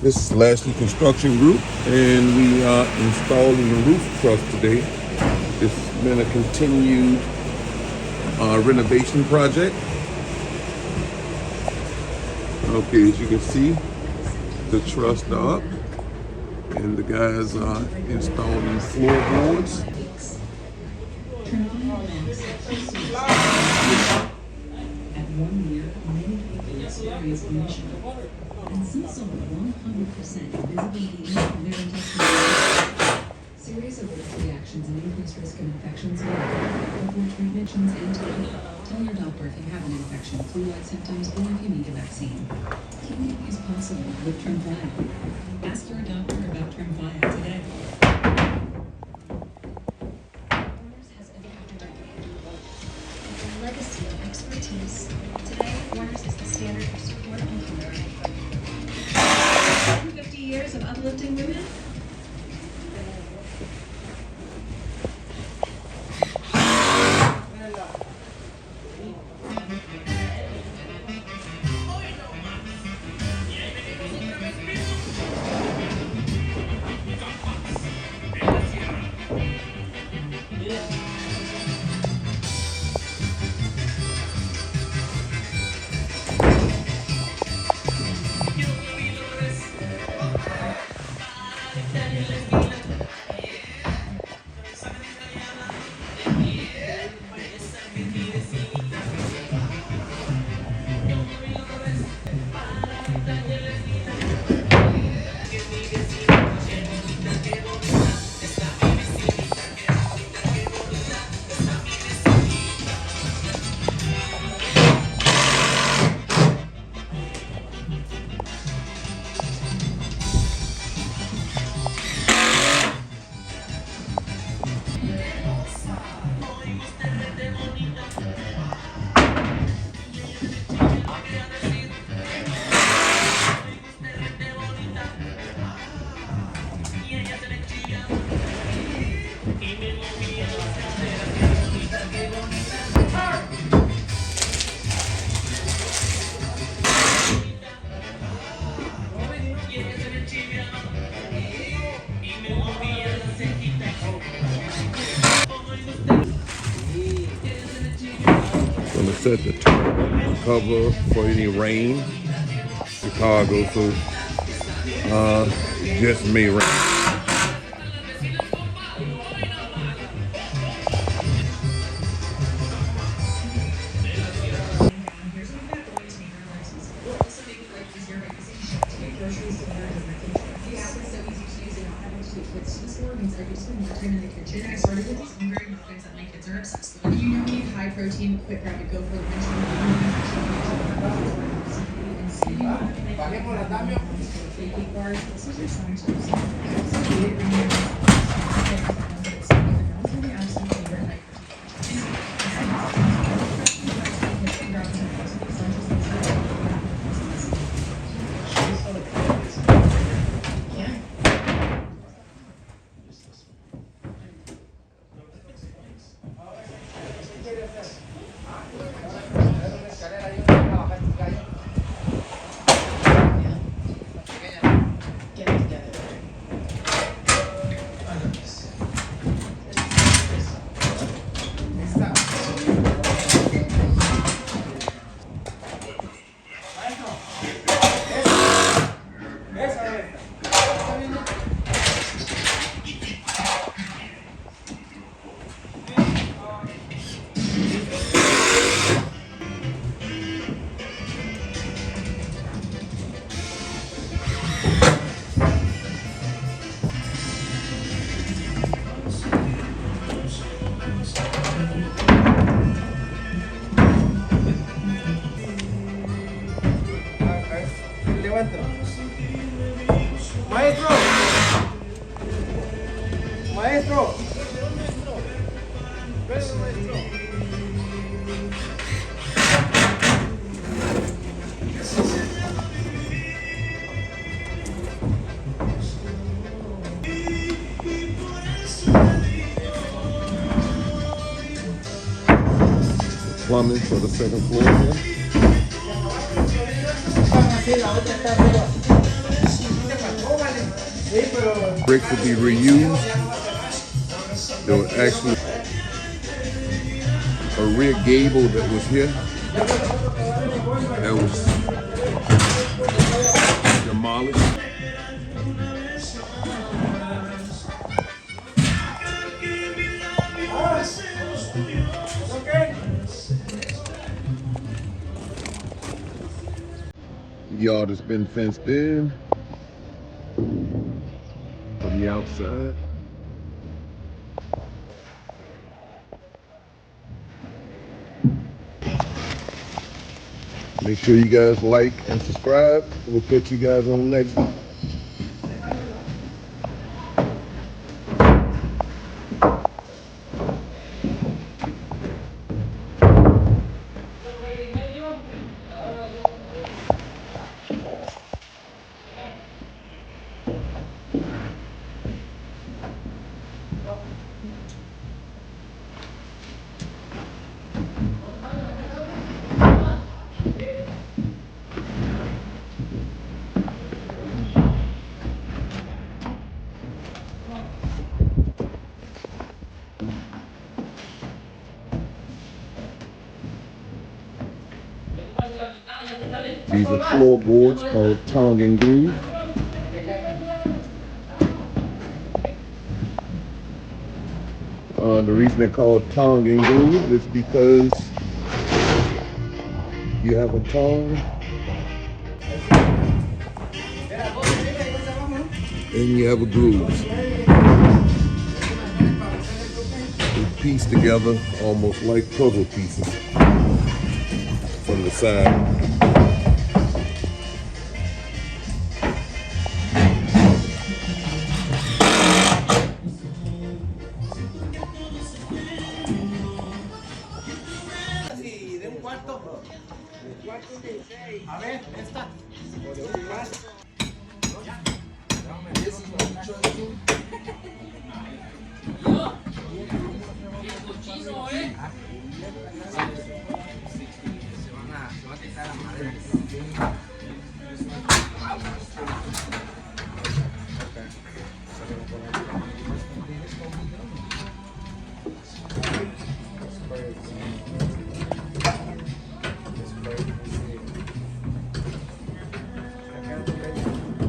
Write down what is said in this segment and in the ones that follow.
This is Lashley Construction Group, and we are installing the roof truss today. This has been a continued renovation project. Okay, as you can see, the truss are up, and the guys are installing floorboards. At 1 year, many people experience emission, and since over 100% visibility into their intestines, series of risk reactions and increased risk of infections before treatments and tell your doctor if you have an infection, flu-like symptoms, or if you need a vaccine. Kidney is possible with Tremfya. Ask your doctor about Tremfya today. Legacy of expertise. Today, Warner's is the standard for support and care. 50 years of uplifting women. Gonna set the tarp cover for any rain. Chicago, so just may rain. I started with these hungry muffins that my kids are obsessed with. You know me, high protein, quick grab and go for the bars. This is your son's Maestro. Maestro. Plumbing for the second floor here. Sí, la otra está arriba. Bricks will be reused. There was actually a rear gable that was here that was demolished. Yard has been fenced in from the outside. Make sure you guys like and subscribe. We'll catch you guys on the next one. These are floorboards called tongue and groove. The reason they're called tongue and groove is because you have a tongue and you have a groove. They piece together almost like puzzle pieces from the side. A ver, esta.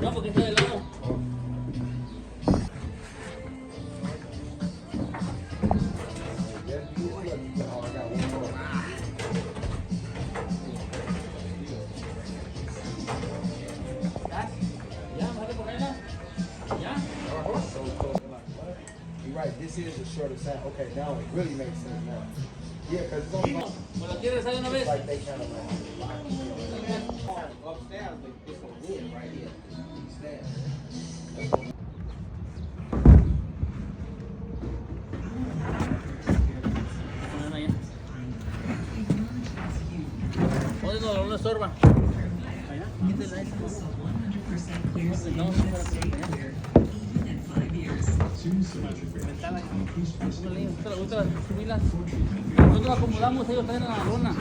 No, porque estoy de lado. You're right, this is the shortest side. Okay, now it really makes sense now. Yeah, because it's only like, ¿Me lo quieres hacer una vez? like they kind of like upstairs, it's a wood right here. Upstairs. No lo estorba. Quítela esa. 100% clear stainless stay clear, even at 5 years. Nosotros acomodamos, ellos traen a la lona.